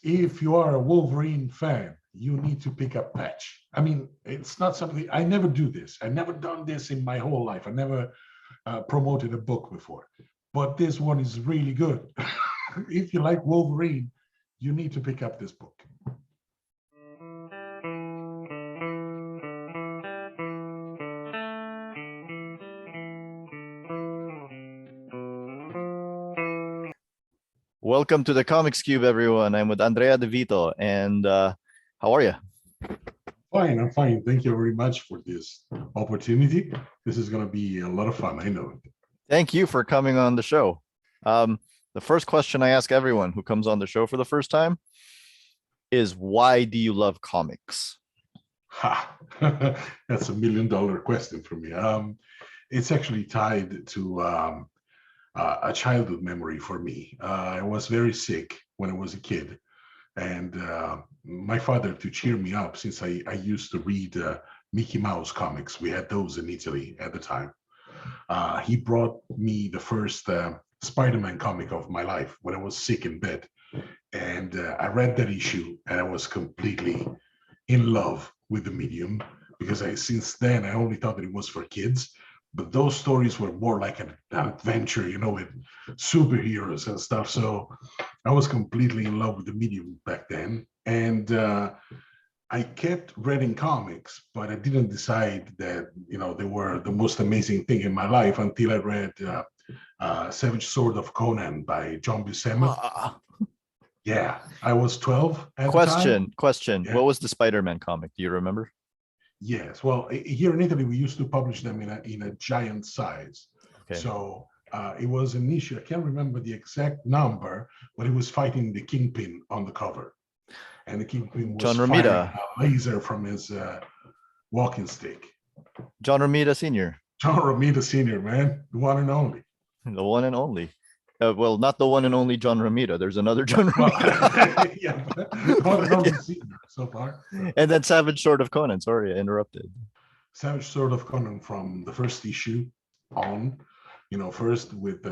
if you are a Wolverine fan, you need to pick up Patch. I mean, it's not something I never do this. I never done this in my whole life. I never promoted a book before, but this one is really good. If you like Wolverine, you need to pick up this book. Welcome to the Comics Cube, everyone. I'm with Andrea Di Vito, and how are you? Fine, I'm fine. Thank you very much for this opportunity. This is going to be a lot of fun, I know. Thank you for coming on the show. The first question I ask everyone who comes on the show for the first time is, why do you love comics? Ha! That's $1 million question for me. It's actually tied to a childhood memory for me. I was very sick when I was a kid, and my father, to cheer me up, since I used to read Mickey Mouse comics, we had those in Italy at the time, he brought me the first Spider-Man comic of my life when I was sick in bed. And I read that issue, and I was completely in love with the medium, because since then I only thought that it was for kids. But those stories were more like an adventure, you know, with superheroes and stuff. So I was completely in love with the medium back then. And I kept reading comics, but I didn't decide that, you know, they were the most amazing thing in my life until I read Savage Sword of Conan by John Buscema. Yeah, I was 12 at the time. Question. Yeah. What was the Spider-Man comic? Do you remember? Yes, well, here in Italy, we used to publish them in a giant size. Okay. So it was an issue. I can't remember the exact number, but it was fighting the Kingpin on the cover. And the Kingpin was John Romita. firing a laser from his walking stick. John Romita Sr. John Romita Sr., man, the one and only. The one and only. Well, not the one and only John Romita. There's another John Romita. Well, yeah, one and only senior so far. And then Savage Sword of Conan. Sorry, I interrupted. Savage Sword of Conan from the first issue on, you know, first with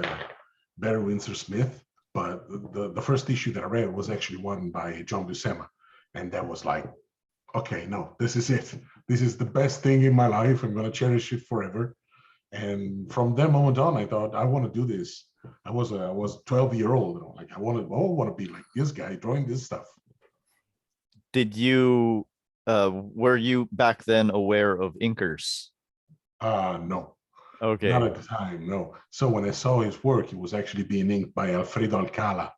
Barry Windsor Smith, but the first issue that I read was actually one by John Buscema, and that was like, okay, no, this is it. This is the best thing in my life. I'm gonna cherish it forever. And from that moment on, I thought, I want to do this. I was 12-year-old. Like, I want to be like this guy drawing this stuff. Did you were you back then aware of inkers? No. Okay. Not at the time, no. So when I saw his work, it was actually being inked by Alfredo Alcala,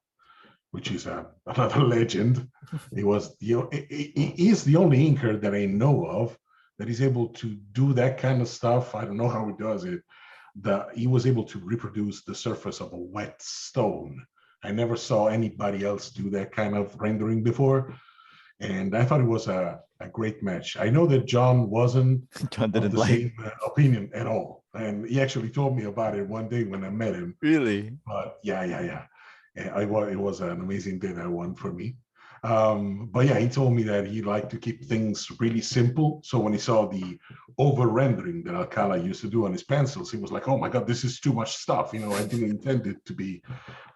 which is another legend. He is the only inker that I know of that is able to do that kind of stuff. I don't know how he does it. He was able to reproduce the surface of a wet stone. I never saw anybody else do that kind of rendering before. And I thought it was a great match. I know that John wasn't John didn't of the same opinion at all. And he actually told me about it one day when I met him. Really? But yeah. It was an amazing day, that one, for me. But yeah, he told me that he liked to keep things really simple. So when he saw the over rendering that Alcala used to do on his pencils, he was like, oh my God, this is too much stuff. You know, I didn't intend it to be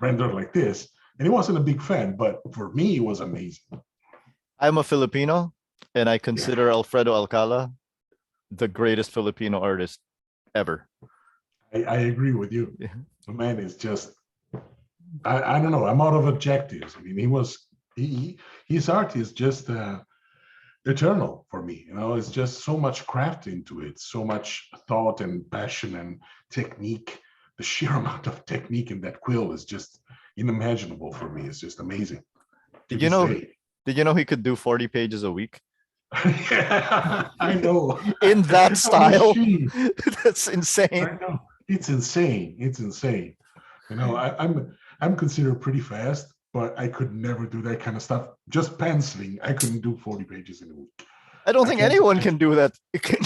rendered like this. And he wasn't a big fan, but for me, it was amazing. I'm a Filipino, and I consider Alfredo Alcala the greatest Filipino artist ever. I agree with you. Yeah. The man is just, I don't know, I'm out of adjectives. I mean, his art is just eternal for me. You know, it's just so much craft into it, so much thought and passion and technique. The sheer amount of technique in that quill is just unimaginable for me. It's just amazing. Did you know he could do 40 pages a week? Yeah, I know. In that style. That's insane. I know. It's insane. It's insane. You know, I'm considered pretty fast, but I could never do that kind of stuff. Just penciling, I couldn't do 40 pages in a week. I don't think anyone can do that.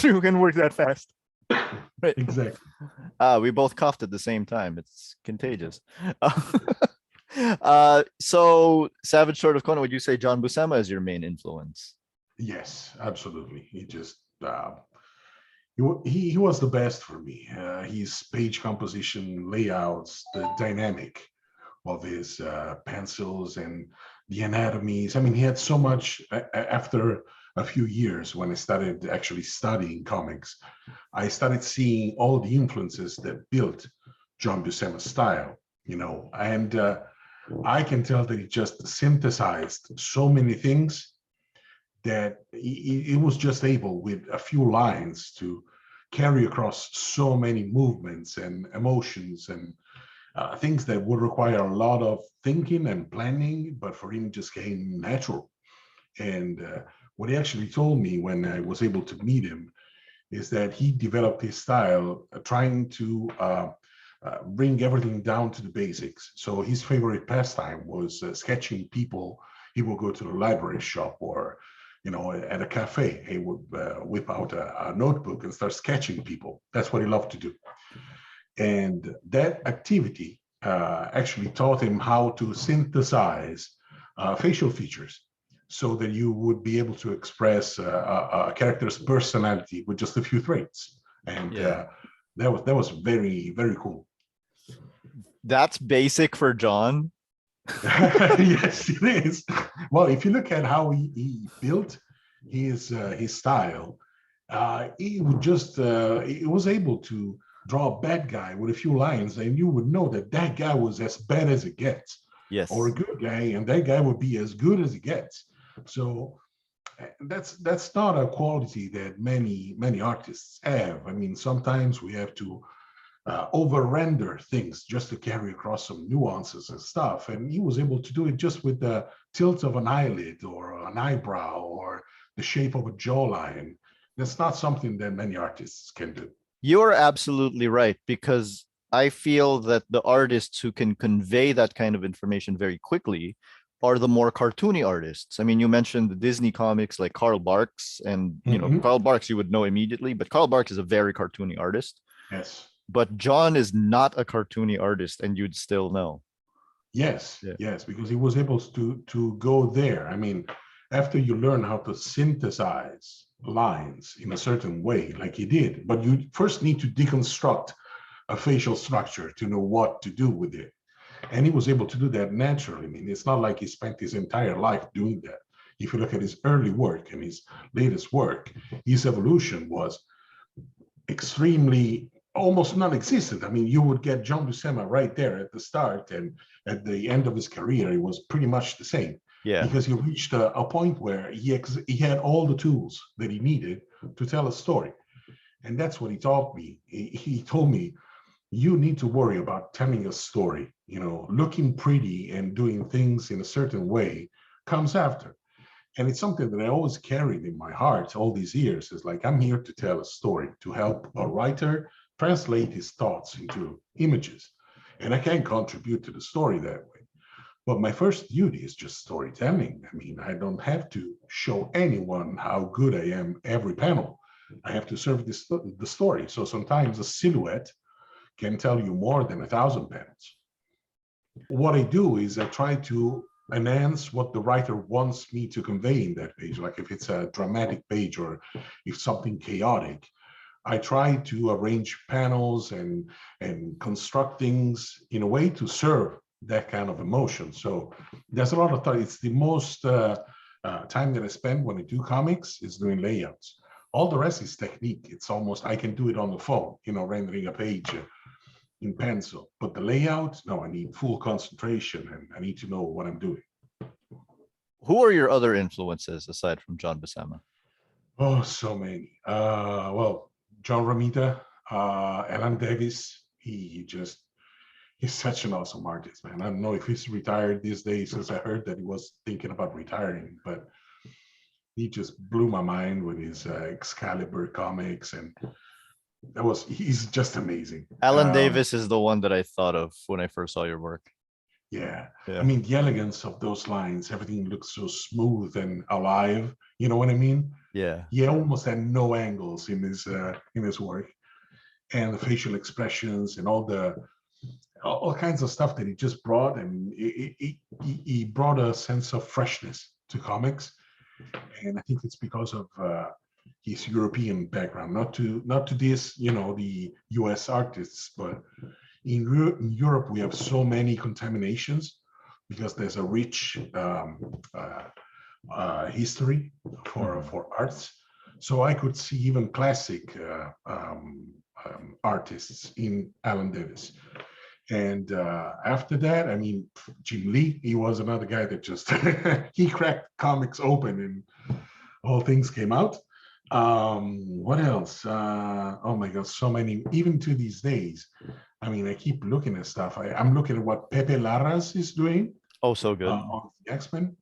You can work that fast. Right. Exactly. We both coughed at the same time. It's contagious. So Savage Sword of Conan, would you say John Buscema is your main influence? Yes, absolutely. He just he was the best for me. His page composition, layouts, the dynamic of his pencils, and the anatomies. I mean, he had so much. After a few years, when I started actually studying comics, I started seeing all the influences that built John Buscema's style, and I can tell that he just synthesized so many things that he was just able, with a few lines, to carry across so many movements and emotions and things that would require a lot of thinking and planning, but for him just came natural. And what he actually told me when I was able to meet him is that he developed his style trying to bring everything down to the basics. So his favorite pastime was sketching people. He would go to the library shop, or at a cafe. He would whip out a notebook and start sketching people. That's what he loved to do. And that activity actually taught him how to synthesize facial features, so that you would be able to express a character's personality with just a few traits. And that was very, very cool. That's basic for John. Yes, it is. Well, if you look at how he built his style, he would just he was able to draw a bad guy with a few lines, and you would know that that guy was as bad as it gets. Yes. Or a good guy, and that guy would be as good as it gets. So that's not a quality that many artists have. I mean, sometimes we have to over render things just to carry across some nuances and stuff, and he was able to do it just with the tilt of an eyelid or an eyebrow or the shape of a jawline. That's not something that many artists can do. You're absolutely right, because I feel that the artists who can convey that kind of information very quickly are the more cartoony artists. I mean, you mentioned the Disney comics like Carl Barks, and Carl Barks you would know immediately, but Carl Barks is a very cartoony artist. Yes. But John is not a cartoony artist, and you'd still know. Yes, yes, because he was able to go there. I mean, after you learn how to synthesize lines in a certain way, like he did, but you first need to deconstruct a facial structure to know what to do with it. And he was able to do that naturally. I mean, it's not like he spent his entire life doing that. If you look at his early work and his latest work, his evolution was extremely, almost non-existent. I mean, you would get John Buscema right there at the start, and at the end of his career, it was pretty much the same. Yeah. Because he reached a point where he had all the tools that he needed to tell a story. And that's what he taught me. He told me, you need to worry about telling a story. Looking pretty and doing things in a certain way comes after. And it's something that I always carried in my heart all these years. It's like, I'm here to tell a story, to help a writer translate his thoughts into images. And I can contribute to the story that way. But my first duty is just storytelling. I mean, I don't have to show anyone how good I am every panel. I have to serve the story. So sometimes a silhouette can tell you more than 1,000 panels. What I do is I try to enhance what the writer wants me to convey in that page. Like if it's a dramatic page or if something chaotic, I try to arrange panels and construct things in a way to serve that kind of emotion. So there's a lot of time. It's the most time that I spend when I do comics is doing layouts. All the rest is technique. It's almost, I can do it on the phone, rendering a page in pencil. But the layout, no, I need full concentration and I need to know what I'm doing. Who are your other influences aside from John Buscema? Oh, so many. Well, John Romita, Alan Davis, he's such an awesome artist, man. I don't know if he's retired these days, since I heard that he was thinking about retiring, but he just blew my mind with his Excalibur comics, and he's just amazing. Alan Davis is the one that I thought of when I first saw your work. Yeah. I mean, the elegance of those lines, everything looks so smooth and alive. You know what I mean? Yeah. He almost had no angles in his work, and the facial expressions and all kinds of stuff that he just brought, and he brought a sense of freshness to comics. And I think it's because of his European background, not to this, the US artists, but in Europe we have so many contaminations because there's a rich history for arts. So I could see even classic artists in Alan Davis. And after that, I mean, Jim Lee, he was another guy that just, he cracked comics open and all things came out. What else? Oh my God, so many, even to these days. I mean, I keep looking at stuff. I'm looking at what Pepe Larraz is doing Oh, so good. on the X-Men.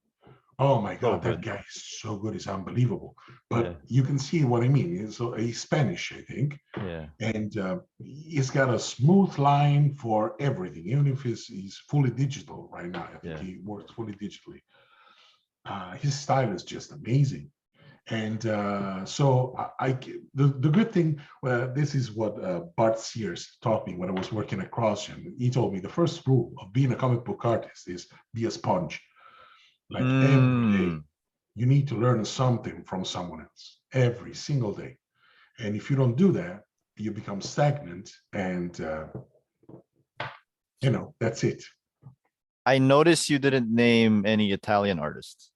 Oh my So God, that good. guy is so good. It's unbelievable. But Yeah. you can see what I mean. He's Spanish, I think. Yeah. And he's got a smooth line for everything, even if he's fully digital right now. I think he works fully digitally. His style is just amazing. And so the good thing, this is what Bart Sears taught me when I was working at CrossGen. He told me the first rule of being a comic book artist is be a sponge. Like every day, you need to learn something from someone else every single day. And if you don't do that, you become stagnant, and that's it. I noticed you didn't name any Italian artists.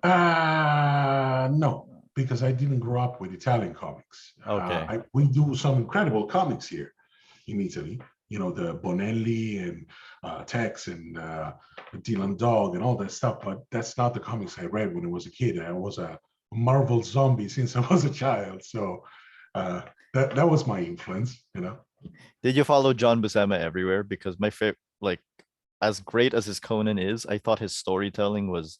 No, because I didn't grow up with Italian comics. Okay. We do some incredible comics here in Italy. You know, the Bonelli and Tex and Dylan Dog and all that stuff. But that's not the comics I read when I was a kid. I was a Marvel zombie since I was a child. So that was my influence, Did you follow John Buscema everywhere? Because my favorite, like, as great as his Conan is, I thought his storytelling was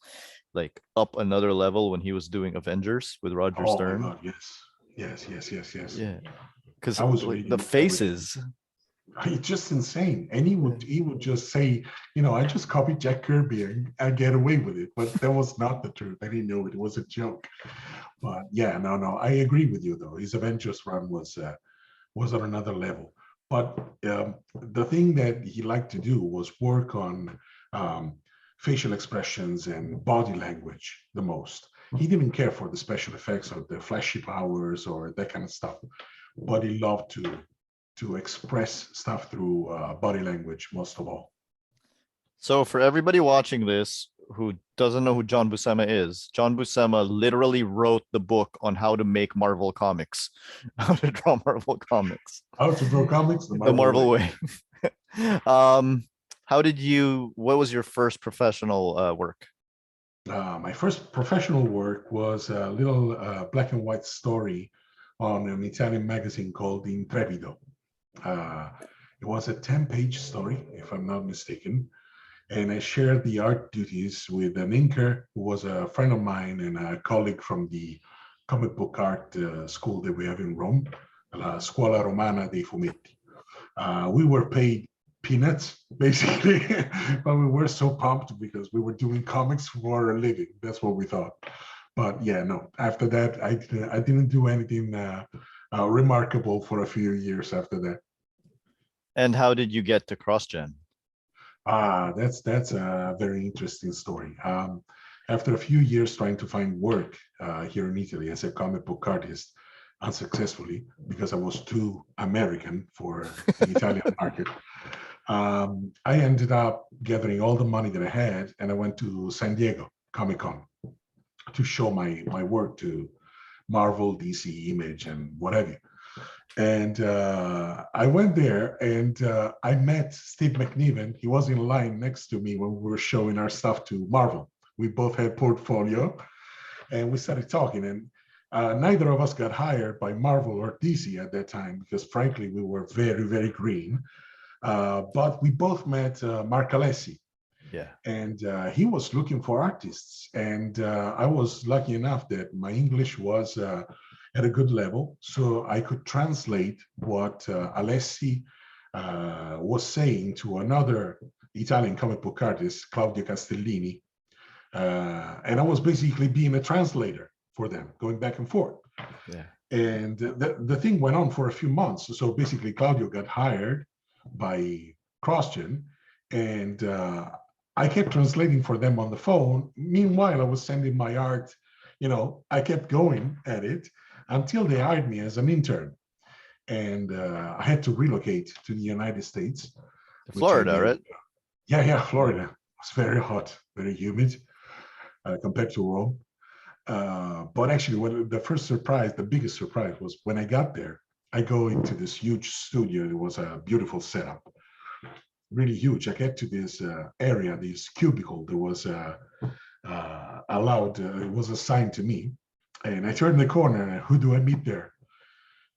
like up another level when he was doing Avengers with Roger Oh Stern. my God, yes. Yeah, because I was like the reading faces. It's just insane. And he would just say, I just copied Jack Kirby and I get away with it. But that was not the truth. I didn't know it. It was a joke. But yeah, no, I agree with you though. His Avengers run was on another level. But the thing that he liked to do was work on facial expressions and body language the most. He didn't care for the special effects or the flashy powers or that kind of stuff, but he loved to express stuff through body language most of all. So for everybody watching this who doesn't know who John Buscema is, John Buscema literally wrote the book on how to make Marvel comics, how to draw Marvel comics. How to draw comics the Marvel way. What was your first professional work? My first professional work was a little black and white story on an Italian magazine called Intrepido. It was a 10-page story, if I'm not mistaken. And I shared the art duties with an inker who was a friend of mine and a colleague from the comic book art school that we have in Rome, La Scuola Romana dei Fumetti. We were paid peanuts, basically, but we were so pumped because we were doing comics for a living. That's what we thought. But yeah, no, after that, I didn't do anything remarkable for a few years after that. And how did you get to CrossGen? That's a very interesting story. After a few years trying to find work here in Italy as a comic book artist, unsuccessfully because I was too American for the Italian market, I ended up gathering all the money that I had, and I went to San Diego Comic-Con to show my work to Marvel, DC, Image, and what have you. And I went there and I met Steve McNiven. He was in line next to me when we were showing our stuff to Marvel. We both had portfolio and we started talking, and neither of us got hired by Marvel or DC at that time because frankly, we were very, very green. But we both met Mark Alessi. Yeah. And he was looking for artists. And I was lucky enough that my English was at a good level, so I could translate what Alessi was saying to another Italian comic book artist, Claudio Castellini. And I was basically being a translator for them, going back and forth. Yeah. And the thing went on for a few months. So basically, Claudio got hired by CrossGen, and I kept translating for them on the phone. Meanwhile, I was sending my art. I kept going at it until they hired me as an intern. And I had to relocate to the United States. Florida, right? Yeah, Florida. It's very hot, very humid compared to Rome. But actually, when the first surprise, the biggest surprise was when I got there. I go into this huge studio. It was a beautiful setup, really huge. I get to this area, this cubicle. There was allowed. It was assigned to me, and I turned the corner. And who do I meet there?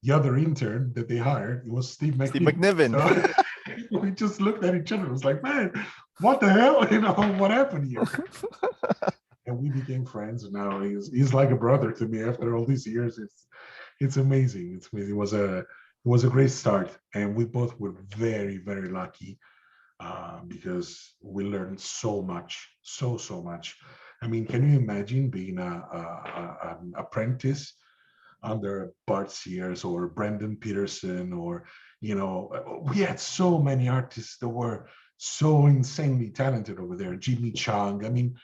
The other intern that they hired. It was Steve Steve McNiven. McNiven. So we just looked at each other. It was like, man, what the hell? What happened here? And we became friends. And now he's like a brother to me after all these years. It's amazing. It's amazing. It was a great start, and we both were very very lucky because we learned so much, so much. I mean, can you imagine being an apprentice under Bart Sears or Brendan Peterson, or we had so many artists that were so insanely talented over there. Jimmy Chung. I mean,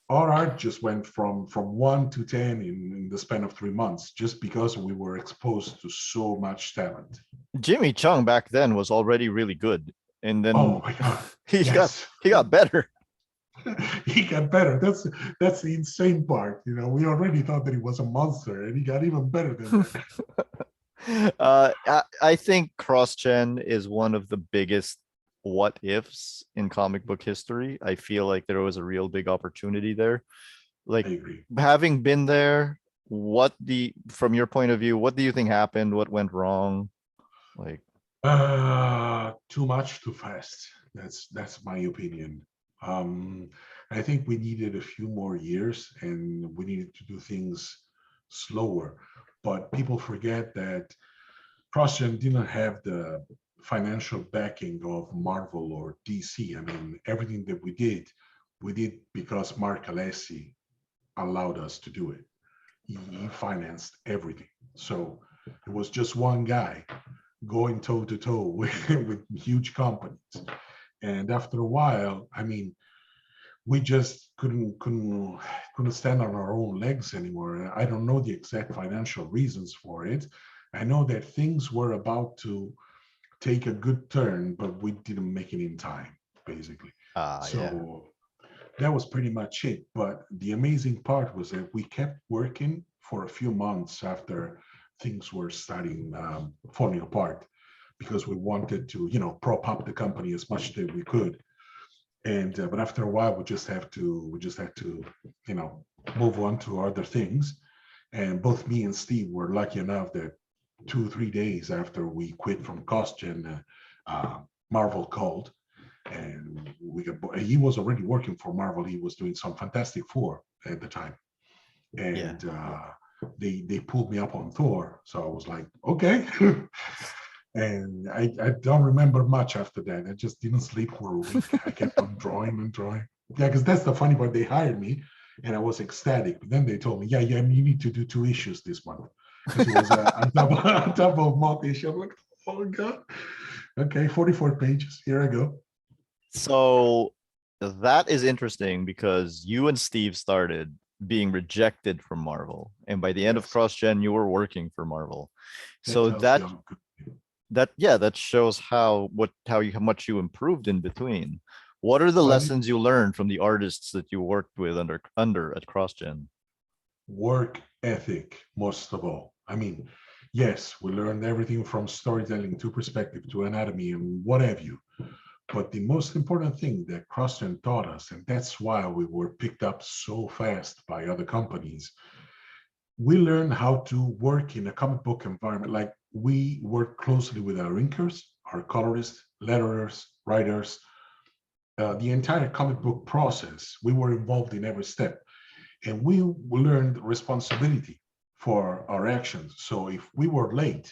our art just went from 1 to 10 in the span of 3 months, just because we were exposed to so much talent. Jimmy Chung back then was already really good, and Oh then my God. he Yes. got better. He got better. That's the insane part. We already thought that he was a monster, and he got even better than that. I think CrossGen is one of the biggest what ifs in comic book history. I feel like there was a real big opportunity there. Like, I agree. having been there, from your point of view, what do you think happened? What went wrong? Like, Too much, too fast. That's my opinion. Um, I think we needed a few more years, and we needed to do things slower. But people forget that CrossGen didn't have the financial backing of Marvel or DC. I mean, everything that we did because Mark Alessi allowed us to do it. He financed everything. So it was just one guy going toe to toe with huge companies. And after a while, I mean, we just couldn't stand on our own legs anymore. I don't know the exact financial reasons for it. I know that things were about to take a good turn, but we didn't make it in time, basically. yeah. So that was pretty much it. But the amazing part was that we kept working for a few months after things were starting falling apart, because we wanted to, prop up the company as much that we could. And but after a while, we just had to, you know, move on to other things. And both me and Steve were lucky enough that 2 or 3 days after we quit from CrossGen, Marvel called, and he was already working for Marvel. He was doing some Fantastic Four at the time, Yeah. and they pulled me up on Thor. So I was like, okay. And I don't remember much after that. I just didn't sleep for a week. I kept on drawing and drawing. Yeah, because that's the funny part. They hired me, and I was ecstatic. But then they told me, yeah, you need to do 2 issues this month, because it was a double a double month issue. I'm like, oh my God. Okay, 44 pages. Here I go. So that is interesting because you and Steve started being rejected from Marvel, and by the end of Yes, CrossGen, you were working for Marvel. that So tells you that how good. that yeah, that shows how much you improved in between. What are the Well, lessons you learned from the artists that you worked with under at CrossGen? work ethic, most of all. I mean, yes, we learned everything from storytelling to perspective to anatomy and what have you. But the most important thing that CrossGen taught us, and that's why we were picked up so fast by other companies, we learned how to work in a comic book environment. Like, we work closely with our inkers, our colorists, letterers, writers, the entire comic book process. We were involved in every step, and we learned responsibility for our actions. So if we were late,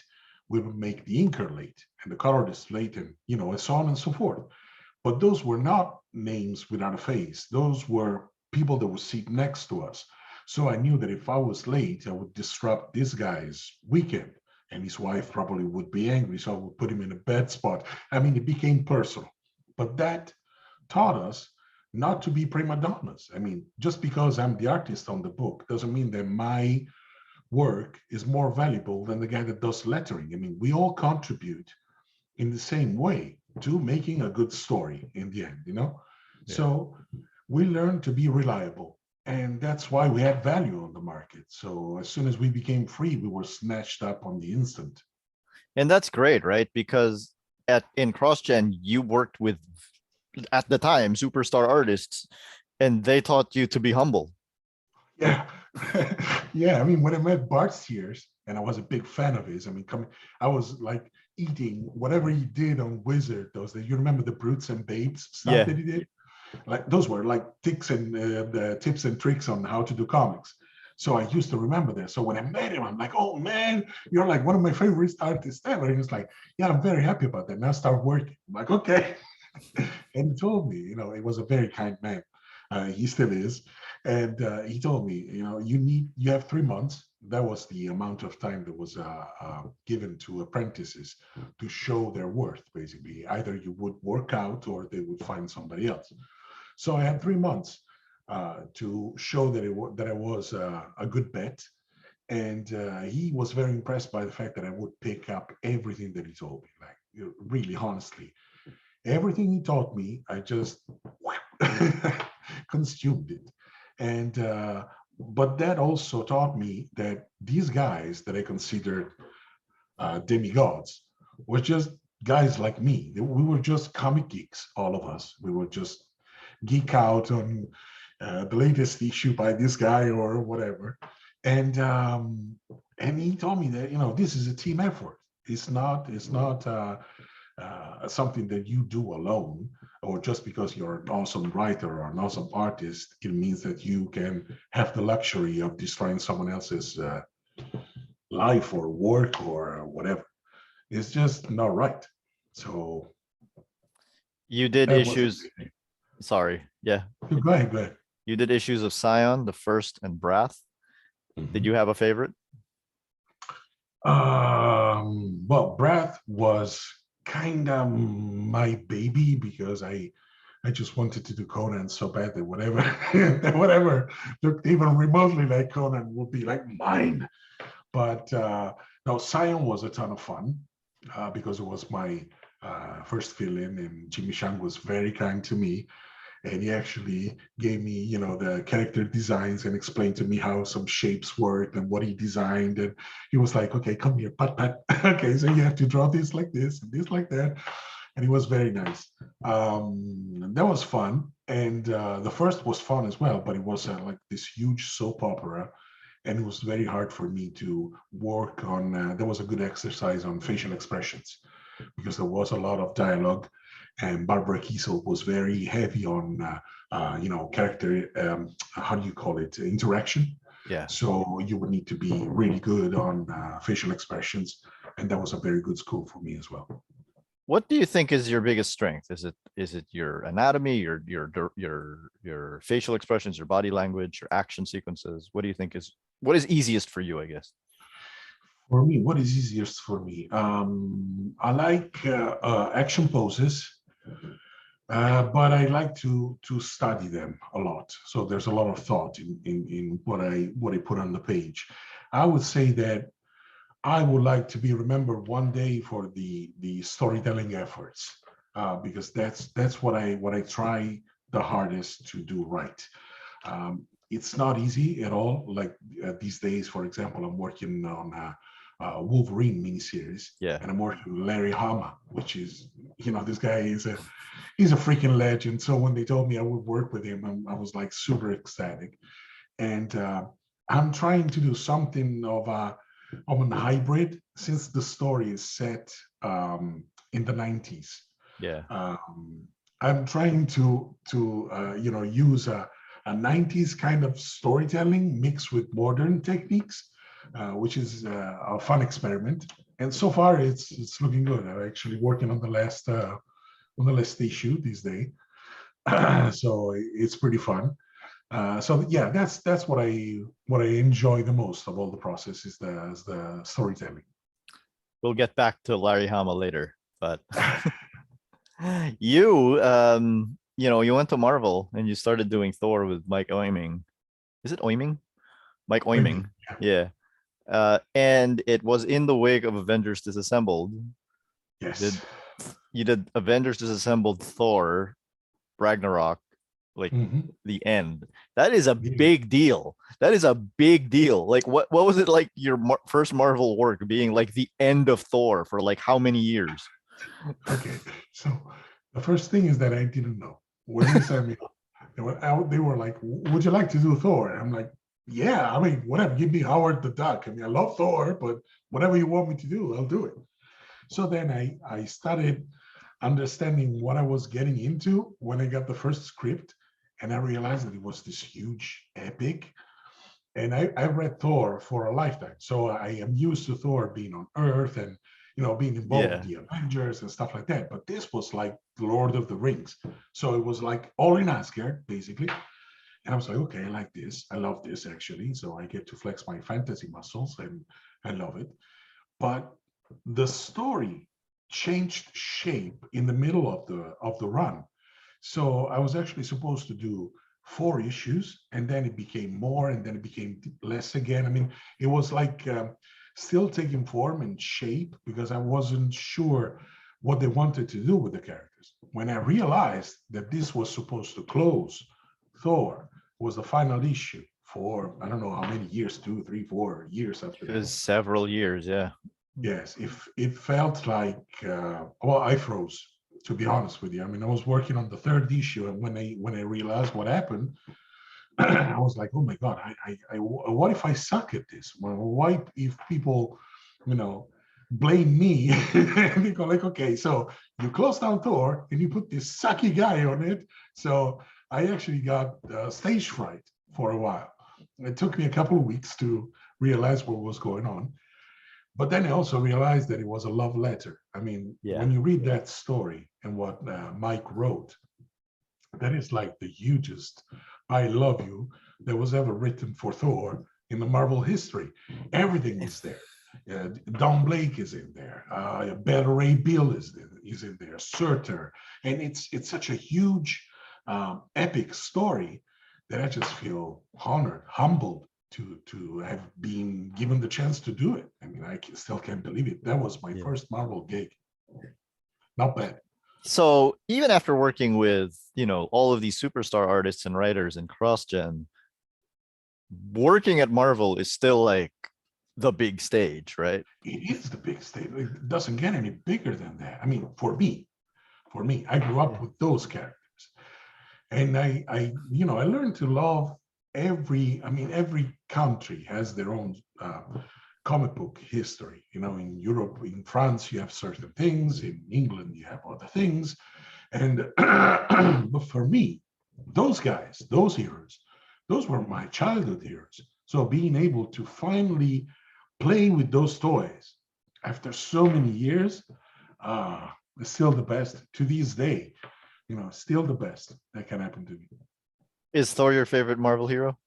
we would make the inker late and the colorist late, and and so on and so forth. But those were not names without a face. Those were people that would sit next to us. So I knew that if I was late, I would disrupt this guy's weekend, and his wife probably would be angry. So I would put him in a bad spot. I mean, it became personal. But that taught us not to be prima donnas. I mean, just because I'm the artist on the book doesn't mean that my work is more valuable than the guy that does lettering. I mean, we all contribute in the same way. to making a good story in the end, Yeah. So we learned to be reliable. And that's why we had value on the market. So as soon as we became free, we were snatched up on the instant. And that's great, right? Because in CrossGen, you worked with, at the time, superstar artists, and they taught you to be humble. Yeah. Yeah. I mean, when I met Bart Sears, and I was a big fan of his, I mean, I was like eating whatever he did on Wizard, you remember the Brutes and Babes stuff Yeah. that he did? Like those were like tips and tricks on how to do comics. So I used to remember that. So when I met him, I'm like, oh man, you're like one of my favorite artists ever. And he was like, yeah, I'm very happy about that. Now start working. I'm like, okay. And he told me, he was a very kind man. He still is. And he told me, you have 3 months. That was the amount of time that was given to apprentices to show their worth, basically. Either you would work out or they would find somebody else. So I had 3 months to show that I was a good bet. And he was very impressed by the fact that I would pick up everything that he told me, like really honestly. Everything he taught me, I just consumed it. And but that also taught me that these guys that I considered demigods were just guys like me. We were just comic geeks, all of us. We were just geek out on the latest issue by this guy or whatever. And he told me that this is a team effort. It's not something that you do alone, or just because you're an awesome writer or an awesome artist, it means that you can have the luxury of destroying someone else's life or work or whatever. It's just not right. So You did that was. issues. Sorry. Yeah. Go ahead. Go ahead. You did issues of Scion, the first, and Brath. Did you have a favorite? Well, Breath was kind of my baby because I just wanted to do Conan so bad that whatever looked even remotely like Conan would be like mine. But no, Scion was a ton of fun because it was my first fill-in, and Jimmy Shang was very kind to me. And he actually gave me, the character designs and explained to me how some shapes work and what he designed. And he was like, okay, come here, pat. Okay, so you have to draw this like this and this like that. And he was very nice. That was fun. And the first was fun as well, but it was like this huge soap opera. And it was very hard for me to work on, there was a good exercise on facial expressions because there was a lot of dialogue, and Barbara Kiesel was very heavy on, character, how do you call it, interaction. Yeah. So you would need to be really good on facial expressions, and that was a very good school for me as well. What do you think is your biggest strength? Is it your anatomy, your facial expressions, your body language, your action sequences? What do you think what is easiest for you, I guess? For me, what is easiest for me? I like action poses, but I like to study them a lot. So there's a lot of thought in what I put on the page. I would say that I would like to be remembered one day for the storytelling efforts, because that's what I try the hardest to do right. It's not easy at all. Like these days, for example, I'm working on Wolverine miniseries, Yeah. and I'm working with Larry Hama, which is, this guy he's a freaking legend. So when they told me I would work with him, I was like super ecstatic. And I'm trying to do something of a hybrid, since the story is set in the 90s. Yeah. I'm trying to use a 90s kind of storytelling mixed with modern techniques, which is a fun experiment. And so far, it's looking good. I'm actually working on the last issue these days, so it's pretty fun. So yeah, that's what I enjoy the most of all the process is the storytelling. We'll get back to Larry Hama later, but you you went to Marvel and you started doing Thor with Mike Oeming. Is it Oeming? Mike Oeming. Yeah. And it was in the wake of Avengers Disassembled. Yes. you did Avengers Disassembled, Thor, Ragnarok, like Mhm. the end. That is a Yeah. big deal. That is a big deal. Like what was it like your first Marvel work being like the end of Thor for like how many years? Okay. So the first thing is that I didn't know when they sent me. They were out. They were like, "Would you like to do Thor?" And I'm like, "Yeah. I mean, whatever. Give me Howard the Duck. I mean, I love Thor, but whatever you want me to do, I'll do it." So then I started understanding what I was getting into when I got the first script, and I realized that it was this huge epic. And I read Thor for a lifetime, so I am used to Thor being on Earth and being involved with Yeah. the Avengers and stuff like that. But this was like Lord of the Rings, so it was like all in Asgard basically. And I was like, okay, I like this. I love this actually. So I get to flex my fantasy muscles, and I love it. But the story changed shape in the middle of the run. So I was actually supposed to do 4 issues, and then it became more, and then it became less again. I mean, it was like still taking form and shape because I wasn't sure what they wanted to do with the characters. When I realized that this was supposed to close Thor, was the final issue for I don't know how many years, 2, 3, 4 years after It that. was several years, yeah. Yes, if it felt like well, I froze, to be honest with you. I mean, I was working on the third issue, and when I realized what happened, I was like, oh my god, what if I suck at this? Well, why if people, you know, blame me? And they go like, okay, so you close down Thor and you put this sucky guy on it. So I actually got stage fright for a while. It took me a couple of weeks to realize what was going on. But then I also realized that it was a love letter. I mean, Yeah. when you read that story and what Mike wrote, that is like the hugest I love you that was ever written for Thor in the Marvel history. Everything is there. Don Blake is in there. Beta Ray Bill is in there. Surtur, and it's such a huge, epic story that I just feel honored, humbled to have been given the chance to do it. I mean, still can't believe it. That was my Yeah. first Marvel gig. Not bad. So even after working with, all of these superstar artists and writers in CrossGen, working at Marvel is still like the big stage, right? It is the big stage. It doesn't get any bigger than that. I mean, for me, I grew up Yeah. with those characters, and I learned to love every country has their own comic book history. In Europe, in France, you have certain things. In England, you have other things. And but for me, those guys, those heroes, those were my childhood heroes. So being able to finally play with those toys after so many years, is still the best to this day. Still the best that can happen to me. Is Thor your favorite Marvel hero?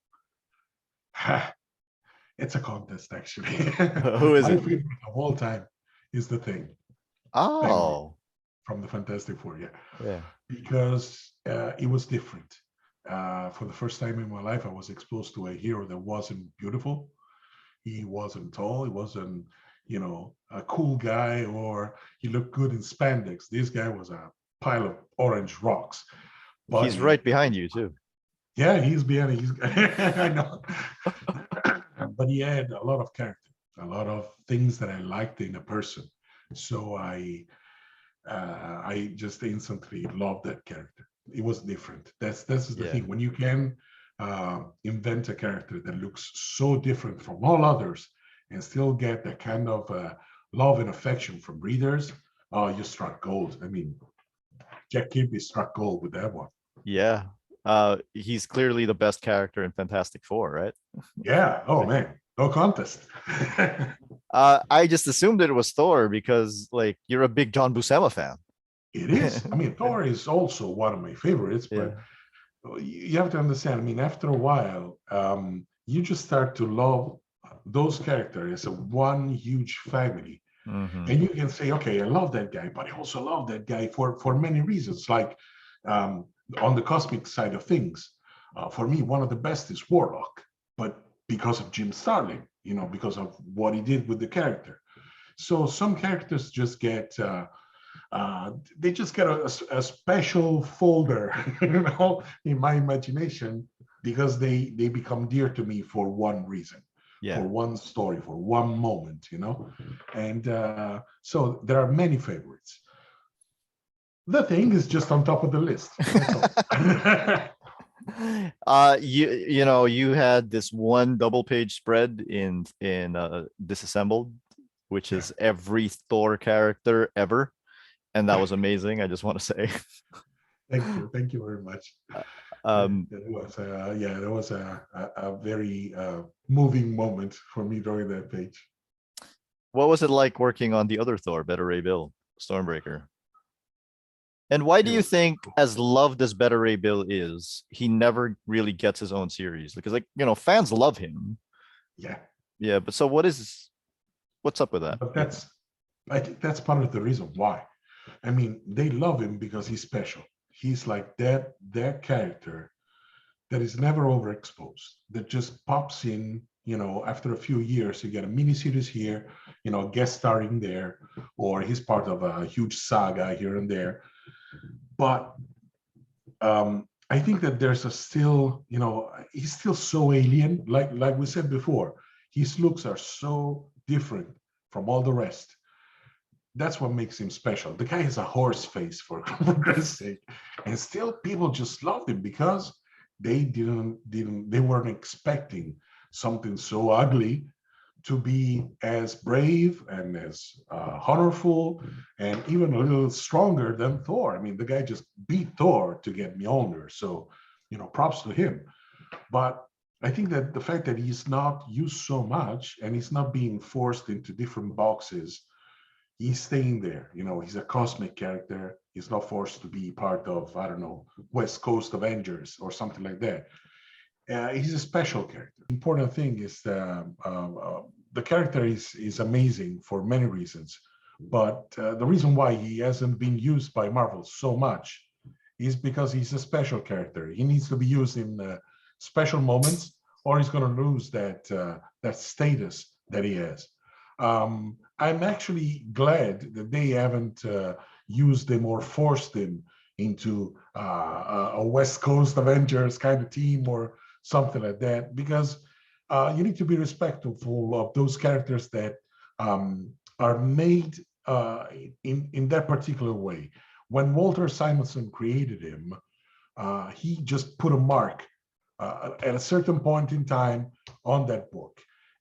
It's a contest, actually. Who is My it? favorite of all time is the Thing, Penguin Oh, from the Fantastic Four. Yeah, yeah. because it was different. For the first time in my life, I was exposed to a hero that wasn't beautiful. He wasn't tall. He wasn't, a cool guy, or he looked good in spandex. This guy was a pile of orange rocks. But He's right behind you too. yeah, he's behind. I know. But he had a lot of character, a lot of things that I liked in a person. So I just instantly loved that character. It was different. That's the Yeah. thing. When you can invent a character that looks so different from all others and still get that kind of love and affection from readers, you struck gold. I mean, Jack Kirby struck gold with that one. Yeah. He's clearly the best character in Fantastic Four, right? Yeah. Oh man, no contest. I just assumed that it was Thor because like you're a big John Buscema fan. It is. I mean, Thor is also one of my favorites, but Yeah. you have to understand. I mean, after a while, you just start to love those characters as a one huge family, Hmm. and you can say, "Okay, I love that guy, but I also love that guy for many reasons." Like um, on the cosmic side of things, for me, one of the best is Warlock, but because of Jim Starlin, because of what he did with the character. So some characters just get they just get a special folder, in my imagination, because they become dear to me for one reason, Yeah. for one story, for one moment, And so there are many favorites. The Thing is just on top of the list. That's all. You had this one double page spread in Disassembled, which is every Thor character ever, and that was amazing. I just want to say. Thank you very much. There was a very moving moment for me drawing that page. What was it like working on the other Thor, Beta Ray Bill, Stormbreaker? And why do you think, as loved as Beta Ray Bill is, he never really gets his own series? Because, fans love him. Yeah. Yeah, but so what's up with that? But I think that's part of the reason why. I mean, they love him because he's special. He's like that character that is never overexposed, that just pops in, after a few years. You get a miniseries here, guest starring there, or he's part of a huge saga here and there. But I think that there's still, he's still so alien, like we said before. His looks are so different from all the rest. That's what makes him special. The guy has a horse face, for Christ's sake, and still people just loved him because they weren't expecting something so ugly to be as brave and as honorful and even a little stronger than Thor. I mean, the guy just beat Thor to get Mjolnir, so props to him. But I think that the fact that he's not used so much and he's not being forced into different boxes, he's staying there. He's a cosmic character. He's not forced to be part of, I don't know, West Coast Avengers or something like that. He's a special character. The important thing is the character is amazing for many reasons. But the reason why he hasn't been used by Marvel so much is because he's a special character. He needs to be used in special moments, or he's going to lose that status that he has. I'm actually glad that they haven't used him or forced him into a West Coast Avengers kind of team or something like that, because you need to be respectful of those characters that are made in that particular way. When Walter Simonson created him, he just put a mark at a certain point in time on that book.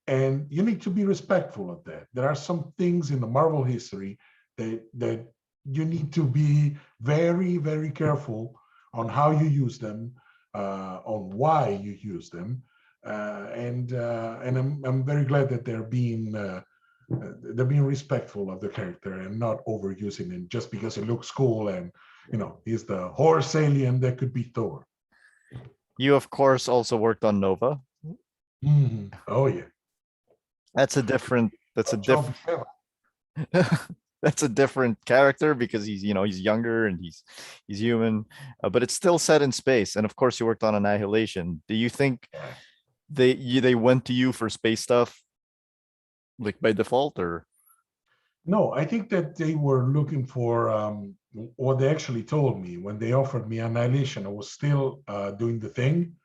And you need to be respectful of that. There are some things in the Marvel history that you need to be very, very careful on how you use them, on why you use them. And I'm very glad that they're being respectful of the character and not overusing him just because it looks cool and he's the horse alien that could be Thor. You of course also worked on Nova. Mm-hmm. Oh yeah. That's a different that's a different character because he's younger and he's human, but it's still set in space. And of course you worked on Annihilation. Do you think they went to you for space stuff like by default, or? No, I think that they were looking for what they actually told me when they offered me Annihilation. I was still doing the Thing.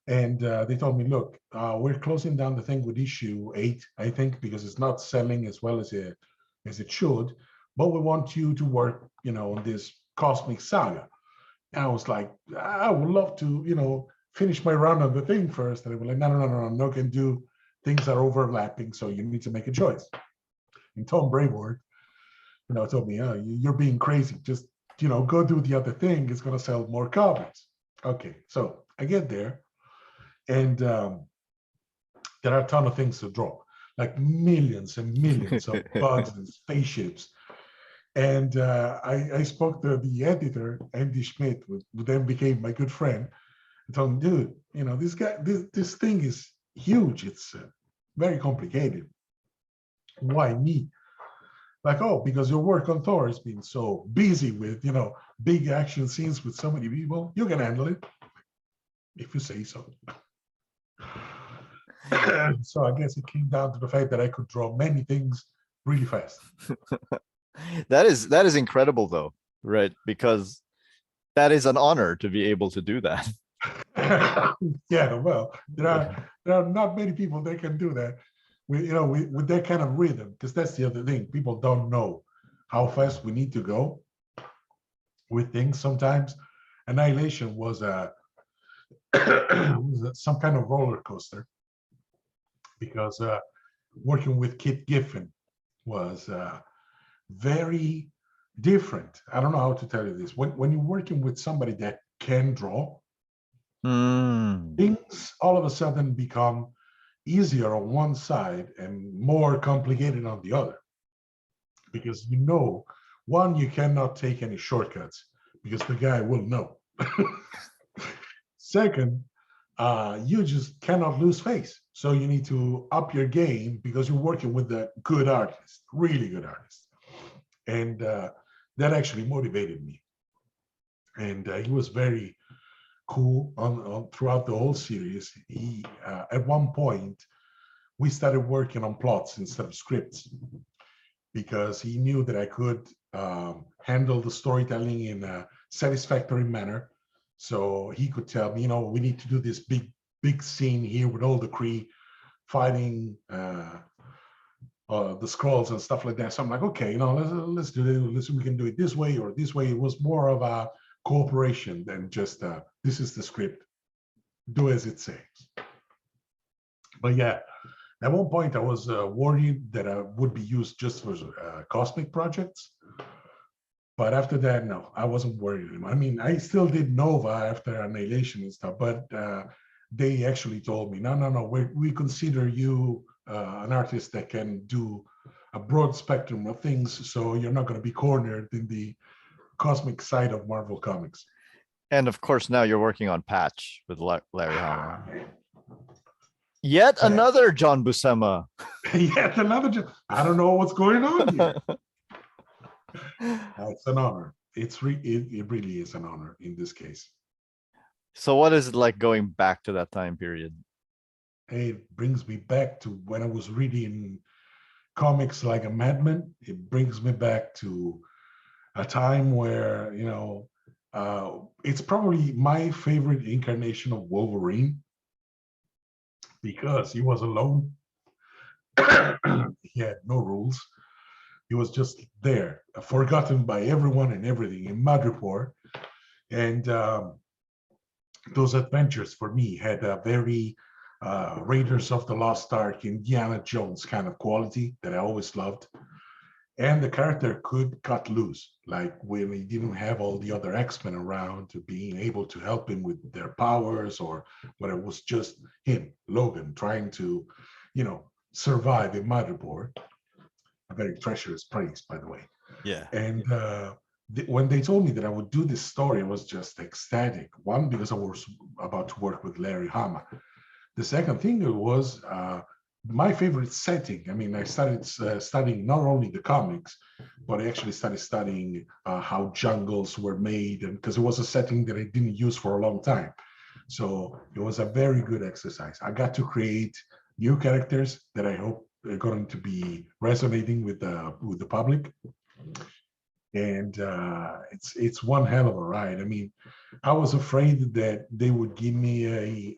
And they told me, look, we're closing down the Thing with issue 8, I think, because it's not selling as well as it should. But we want you to work, on this cosmic saga. And I was like, I would love to, finish my run on the Thing first. And they were like, no, I'm not going to do things that are overlapping. So you need to make a choice. And Tom Brevoort, told me, you're being crazy. Just, go do the other thing. It's going to sell more copies. Okay, so I get there. And there are a ton of things to draw, like millions and millions of bugs and spaceships. And I spoke to the editor, Andy Schmidt, who then became my good friend. I told him, dude, this thing is huge. It's very complicated. Why me? Like, oh, because your work on Thor has been so busy with, big action scenes with so many people. You can handle it, if you say so. So I guess it came down to the fact that I could draw many things really fast. That is incredible though, right? Because that is an honor to be able to do that. Yeah, well, there are not many people that can do that. With that kind of rhythm, because that's the other thing. People don't know how fast we need to go with things sometimes. Annihilation was a some kind of roller coaster because working with Kit Giffen was very different. I don't know how to tell you this. When you're working with somebody that can draw, Mm. things all of a sudden become easier on one side and more complicated on the other. Because one, you cannot take any shortcuts because the guy will know. Second, you just cannot lose face. So you need to up your game because you're working with a good artist, really good artist. And that actually motivated me. And he was very cool on throughout the whole series. He at one point we started working on plots instead of scripts because he knew that I could handle the storytelling in a satisfactory manner. So he could tell me, we need to do this big scene here with all the Kree fighting the scrolls and stuff like that. So I'm like, okay, let's do it. We can do it this way or this way. It was more of a cooperation than just this is the script, do as it says. But yeah, at one point I was worried that I would be used just for cosmic projects. But after that, no, I wasn't worried anymore. I mean, I still did Nova after Annihilation and stuff, but they actually told me, no, we consider you an artist that can do a broad spectrum of things, so you're not going to be cornered in the cosmic side of Marvel Comics. And of course, now you're working on Patch with Larry Hama. Yet another John Buscema. Yet another. I don't know what's going on here. It's an honor. It really is an honor in this case. So what is it like going back to that time period? It brings me back to when I was reading comics like a madman. It brings me back to a time where, it's probably my favorite incarnation of Wolverine because he was alone. He had no rules. He was just there, forgotten by everyone and everything in Madripoor. And those adventures for me had a very Raiders of the Lost Ark, Indiana Jones kind of quality that I always loved. And the character could cut loose, like when he didn't have all the other X-Men around to being able to help him with their powers, or when it was just him, Logan, trying to, survive in Madripoor. A very treacherous place, by the way. Yeah. And when they told me that I would do this story, I was just ecstatic. One, because I was about to work with Larry Hama. The second thing was my favorite setting. I mean, I started studying not only the comics, but I actually started studying how jungles were made, and because it was a setting that I didn't use for a long time. So it was a very good exercise. I got to create new characters that I hope are going to be resonating with the public. And it's one hell of a ride. I mean, I was afraid that they would give me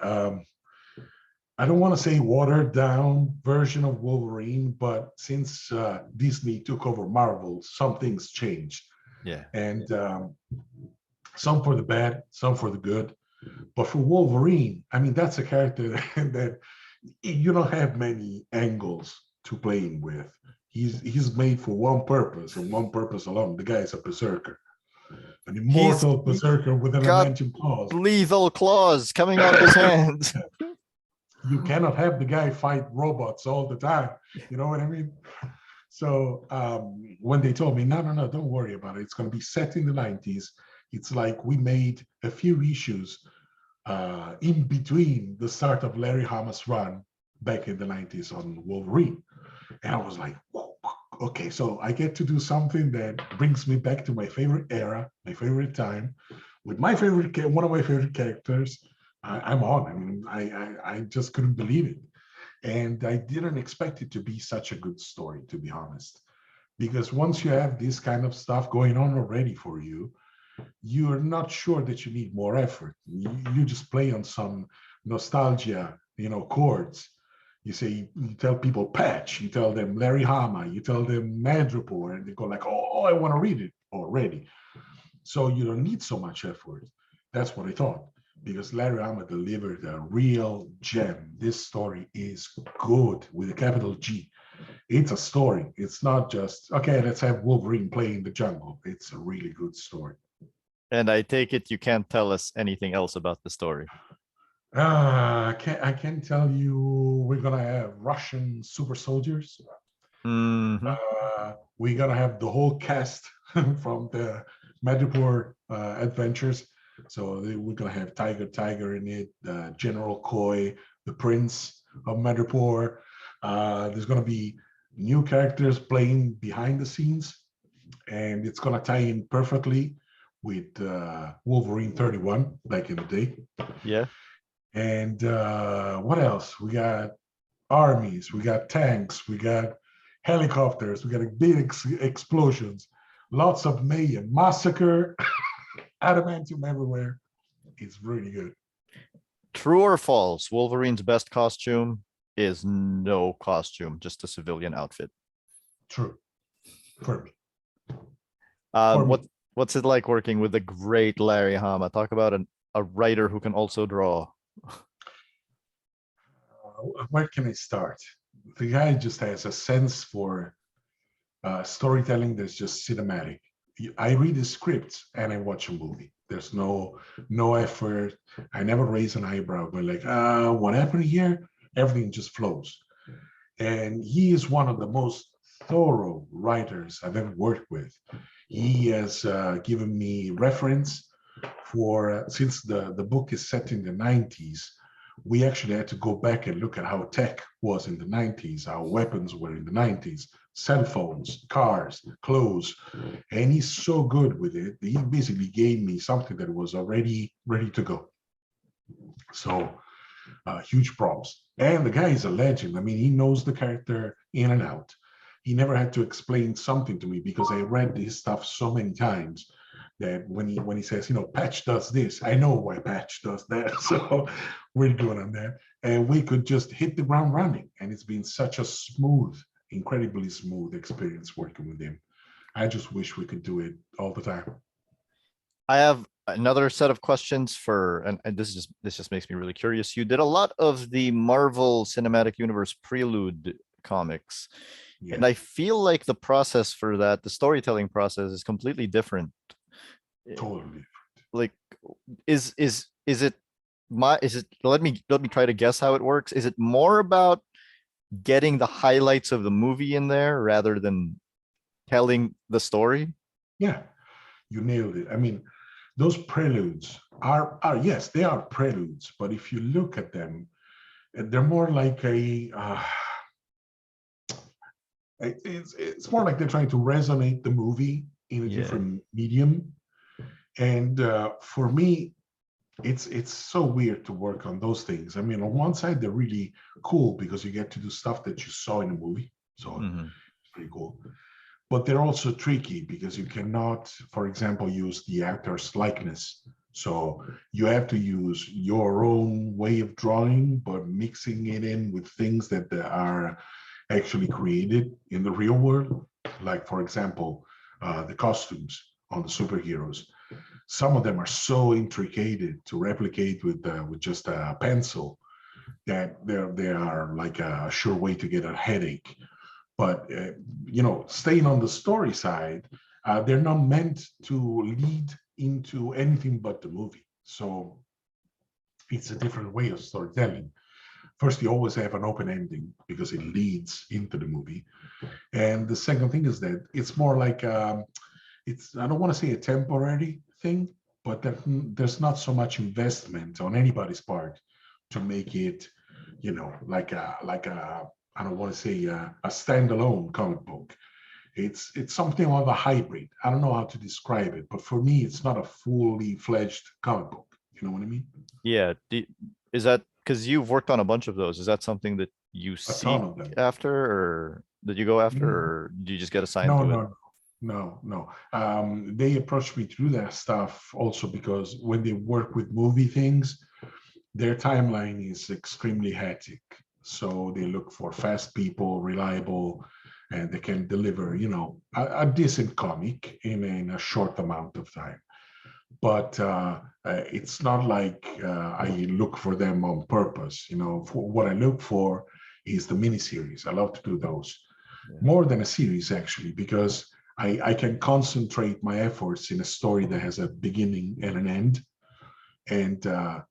I don't want to say watered down version of Wolverine, but since Disney took over Marvel, some things changed. Yeah. And some for the bad, some for the good. But for Wolverine, I mean, that's a character that you don't have many angles to play him with. He's made for one purpose and one purpose alone. The guy is a berserker, an immortal berserker with an adamantium claws. Lethal claws coming out of his hands. You cannot have the guy fight robots all the time. You know what I mean? So when they told me, no, don't worry about it. It's going to be set in the 90s. It's like we made a few issues in between the start of Larry Hama's run back in the 90s on Wolverine. And I was like, whoa, okay, so I get to do something that brings me back to my favorite era, my favorite time, with one of my favorite characters. I'm on. I mean, I just couldn't believe it. And I didn't expect it to be such a good story, to be honest. because once you have this kind of stuff going on already for you, you're not sure that you need more effort. You just play on some nostalgia, chords. You say, you tell people Patch, you tell them Larry Hama, you tell them Madripoor, and they go like, oh, I want to read it already. So you don't need so much effort. That's what I thought, because Larry Hama delivered a real gem. This story is good with a capital G. It's a story. It's not just, okay, let's have Wolverine play in the jungle. It's a really good story. And I take it you can't tell us anything else about the story. I can tell you we're gonna have Russian super soldiers. Mhm. We're gonna have the whole cast from the Madripoor adventures. So we're gonna have Tiger in it, General Koi, the Prince of Madripoor. There's gonna be new characters playing behind the scenes, and it's gonna tie in perfectly with Wolverine 31 back in the day. Yeah. And what else? We got armies, we got tanks, we got helicopters, we got big explosions, lots of mayhem, massacre, adamantium everywhere. It's really good. True or false? Wolverine's best costume is no costume, just a civilian outfit. True. For me. For me. What's it like working with the great Larry Hama? Talk about a writer who can also draw. Where can I start? The guy just has a sense for storytelling that's just cinematic. I read the scripts and I watch a movie. There's no effort. I never raise an eyebrow, but like, what happened here? Everything just flows. And he is one of the most thorough writers I've ever worked with. He has given me reference for, since the book is set in the 90s, we actually had to go back and look at how tech was in the 90s, how weapons were in the 90s, cell phones, cars, clothes. And he's so good with it. He basically gave me something that was already ready to go. So huge props. And the guy is a legend. I mean, he knows the character in and out. He never had to explain something to me because I read his stuff so many times that when he says, Patch does this, I know why Patch does that. So we're good on that. And we could just hit the ground running. And it's been such a smooth, incredibly smooth experience working with him. I just wish we could do it all the time. I have another set of questions for, and this just makes me really curious. You did a lot of the Marvel Cinematic Universe Prelude comics. Yeah. And I feel like the process for that, the storytelling process, is completely different. Totally. Like, is it let me try to guess how it works. Is it more about getting the highlights of the movie in there rather than telling the story? Yeah, you nailed it. I mean, those preludes are yes, they are preludes, but if you look at them, they're more like it's more like they're trying to resonate the movie in a different medium. And for me, it's so weird to work on those things. I mean, on one side, they're really cool because you get to do stuff that you saw in a movie. So it's pretty cool. But they're also tricky because you cannot, for example, use the actor's likeness. So you have to use your own way of drawing, but mixing it in with things that are actually created in the real world. Like, for example, the costumes on the superheroes. Some of them are so intricate to replicate with just a pencil that they are like a sure way to get a headache. But staying on the story side, they're not meant to lead into anything but the movie. So it's a different way of storytelling. First, you always have an open ending because it leads into the movie. And the second thing is that it's more like it's, I don't want to say a temporary thing, but there's not so much investment on anybody's part to make it, like a I don't want to say a standalone comic book. It's something of a hybrid. I don't know how to describe it, but for me, it's not a fully fledged comic book. You know what I mean? Yeah. Is that because you've worked on a bunch of those? Is that something that you seek after, or? that you go after, Mm. or do you just get assigned No, to it? no, no. They approached me to do that stuff also because when they work with movie things, their timeline is extremely hectic. So they look for fast people, reliable, and they can deliver, a decent comic in a short amount of time. But it's not like I look for them on purpose. For what I look for is the miniseries. I love to do those more than a series, actually, because I can concentrate my efforts in a story that has a beginning and an end. And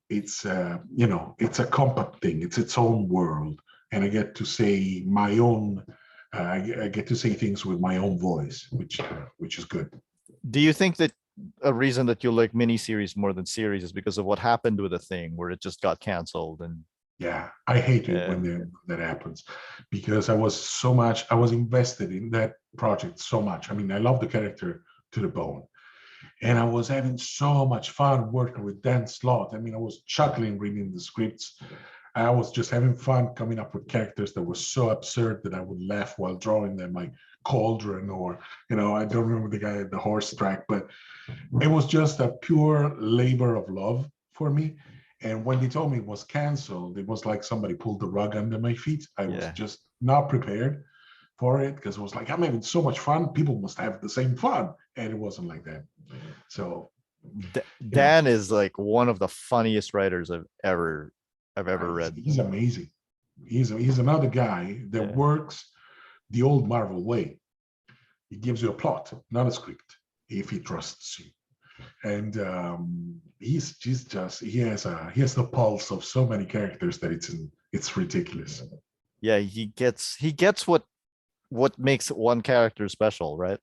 it's a compact thing. It's its own world. And I get to say my own, I get to say things with my own voice, which is good. Do you think that a reason that you like miniseries more than series is because of what happened with the thing where it just got canceled? And Yeah, I hate it when that happens because I was invested in that project so much. I mean, I love the character to the bone. And I was having so much fun working with Dan Slott. I mean, I was chuckling reading the scripts. I was just having fun coming up with characters that were so absurd that I would laugh while drawing them, like Cauldron or, I don't remember the guy at the horse track, but it was just a pure labor of love for me. And when they told me it was canceled, it was like somebody pulled the rug under my feet. I was just not prepared for it because it was like, I'm having so much fun. People must have the same fun. And it wasn't like that. So Dan is like one of the funniest writers I've ever read. He's amazing. He's another guy that works the old Marvel way. He gives you a plot, not a script, if he trusts you. And he has the pulse of so many characters that it's ridiculous. Yeah, he gets what makes one character special, right?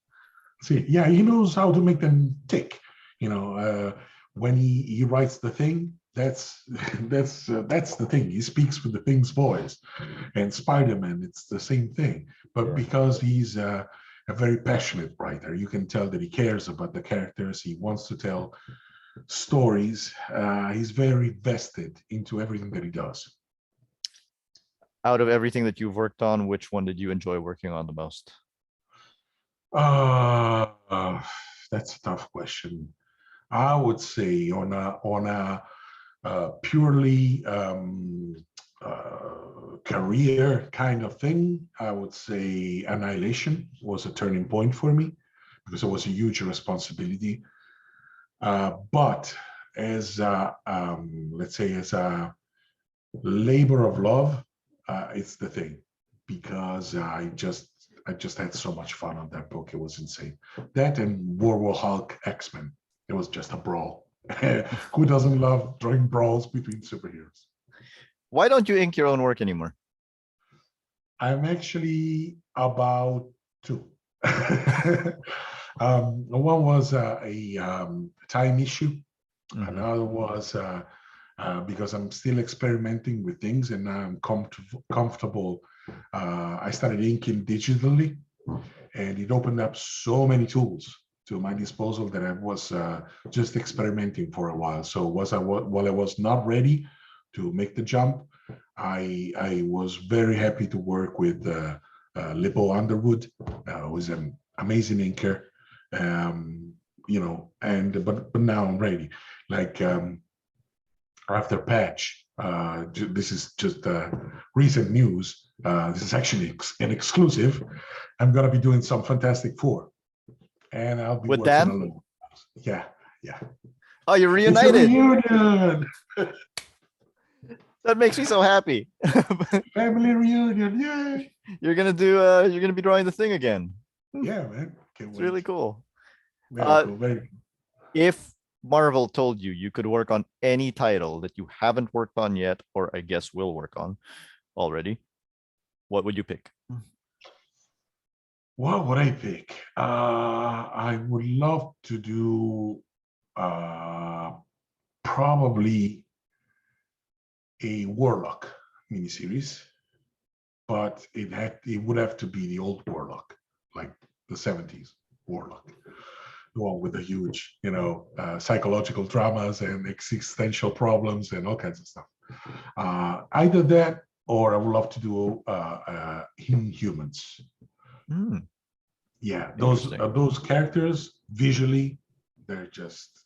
See, yeah, he knows how to make them tick. When he writes the thing, that's the thing. He speaks with the thing's voice. And Spider-Man, it's the same thing. But because he's a very passionate writer, you can tell that he cares about the characters. He wants to tell stories. He's very vested into everything that he does. Out of everything that you've worked on, which one did you enjoy working on the most? That's a tough question. I would say on a purely career kind of thing, I would say Annihilation was a turning point for me because it was a huge responsibility. But as let's say as a labor of love, it's the thing because I just had so much fun on that book. It was insane. That and War Hulk X-Men. It was just a brawl. Who doesn't love drawing brawls between superheroes? Why don't you ink your own work anymore? I'm actually about to. One was a time issue. Another was because I'm still experimenting with things and now I'm comfortable. I started inking digitally and it opened up so many tools to my disposal that I was just experimenting for a while. So while I was not ready to make the jump, I was very happy to work with Lippo Underwood, who's an amazing inker. But now I'm ready. Like after Patch, this is just recent news. This is actually an exclusive. I'm gonna be doing some Fantastic Four, and I'll be with working Dan. alone. Yeah. Oh, you're reunited. It's a reunion. That makes me so happy. Family reunion, yay! You're gonna be drawing the thing again. Yeah, man. It's really cool. Very cool. Very cool. If Marvel told you could work on any title that you haven't worked on yet, or I guess will work on already, what would you pick? What would I pick? I would love to do probably a Warlock miniseries, but it would have to be the old Warlock, like the 70s Warlock, the one with the huge, psychological dramas and existential problems and all kinds of stuff. Either that or I would love to do Inhumans. Yeah, those characters visually, they're just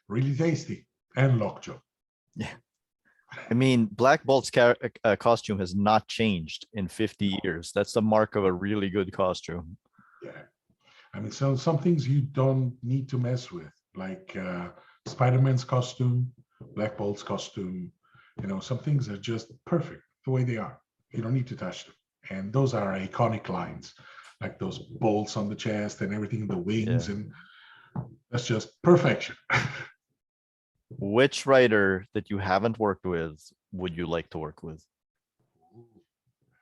really tasty, and Lockjaw. Yeah. I mean, Black Bolt's costume has not changed in 50 years. That's the mark of a really good costume. Yeah. I mean, so some things you don't need to mess with, like Spider-Man's costume, Black Bolt's costume. You know, some things are just perfect the way they are. You don't need to touch them. And those are iconic lines, like those bolts on the chest and everything, the wings, and that's just perfection. Which writer that you haven't worked with would you like to work with?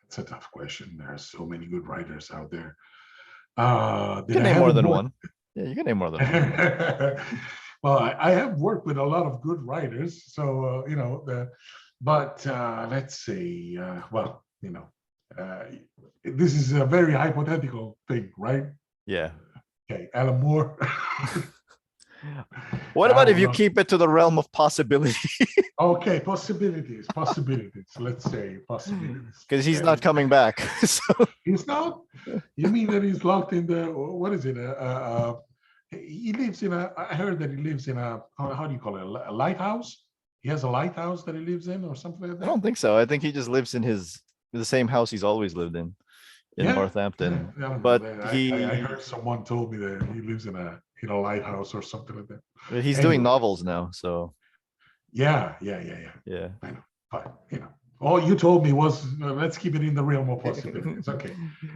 It's a tough question. There are so many good writers out there. You can name more than one. Yeah, you can name more than one. Well, I have worked with a lot of good writers, so you know. But let's say, well, you know, this is a very hypothetical thing, right? Yeah. Okay, Alan Moore. What about if you keep it to the realm of possibility? Okay, possibilities. Let's say possibilities. Because he's not coming back. So. He's not? You mean that he's locked in the, what is it? He lives in a, I heard that he lives in a, how do you call it? A lighthouse? He has a lighthouse that he lives in or something like that? I don't think so. I think he just lives in the same house he's always lived in Northampton. Yeah, but I heard someone told me that he lives in a lighthouse or something like that. But he's doing novels now, so. Yeah. I know, but you know, all you told me was let's keep it in the realm of possibilities. Okay.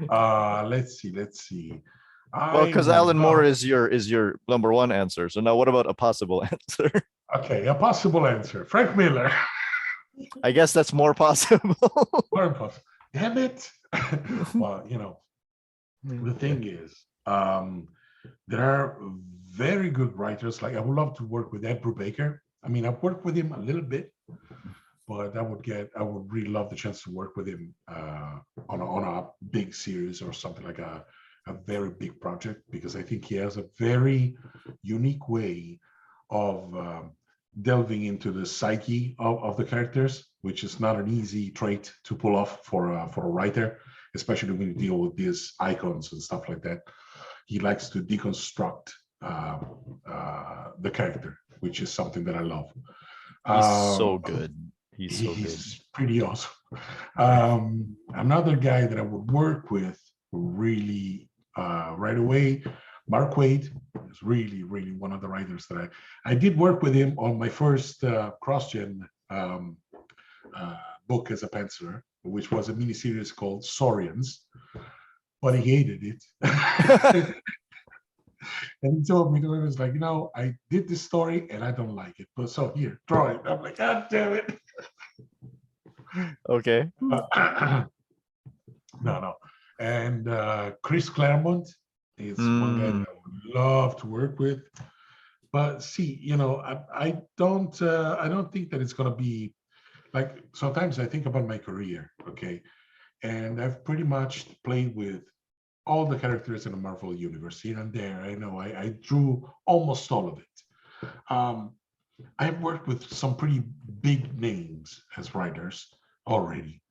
Let's see. Well, because Alan Moore is your number one answer. So now, what about a possible answer? Okay, a possible answer. Frank Miller. I guess that's more possible. More impossible. Damn it. Well, you know, the thing is, there are very good writers. Like I would love to work with Ed Brubaker. I mean, I've worked with him a little bit, but I would really love the chance to work with him on a big series or something like a very big project, because I think he has a very unique way of delving into the psyche of the characters, which is not an easy trait to pull off for a writer, especially when you deal with these icons and stuff like that. He likes to deconstruct the character, which is something that I love. He's so good. He's pretty awesome. Another guy that I would work with really right away, Mark Waid, is really one of the writers that I did work with him on my first CrossGen book as a penciler, which was a miniseries called Saurians, but he hated it. And he told me, it was like, you know, I did this story and I don't like it, but so here, draw it. I'm like, God damn it. Okay. No. And Chris Claremont is one guy that I would love to work with. But see, you know, I don't think that it's gonna be like, sometimes I think about my career, okay, and I've pretty much played with all the characters in the Marvel universe here and there. I know I drew almost all of it. I've worked with some pretty big names as writers already,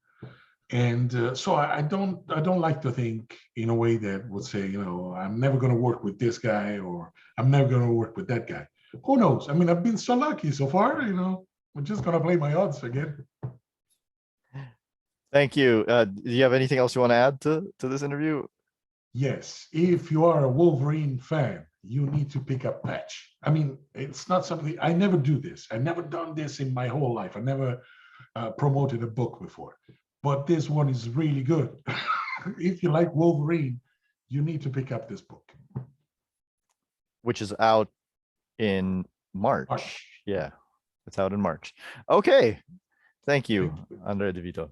and so I don't like to think in a way that would say, you know, I'm never going to work with this guy or I'm never going to work with that guy. Who knows? I mean, I've been so lucky so far. You know, I'm just going to play my odds again. Thank you. Do you have anything else you want to add to this interview? Yes, if you are a Wolverine fan, you need to pick up Patch. I mean, it's not something, I never do this. I've never done this in my whole life. I never promoted a book before, but this one is really good. If you like Wolverine, you need to pick up this book. Which is out in March. Yeah, it's out in March. Okay. Thank you, Andrea Di Vito.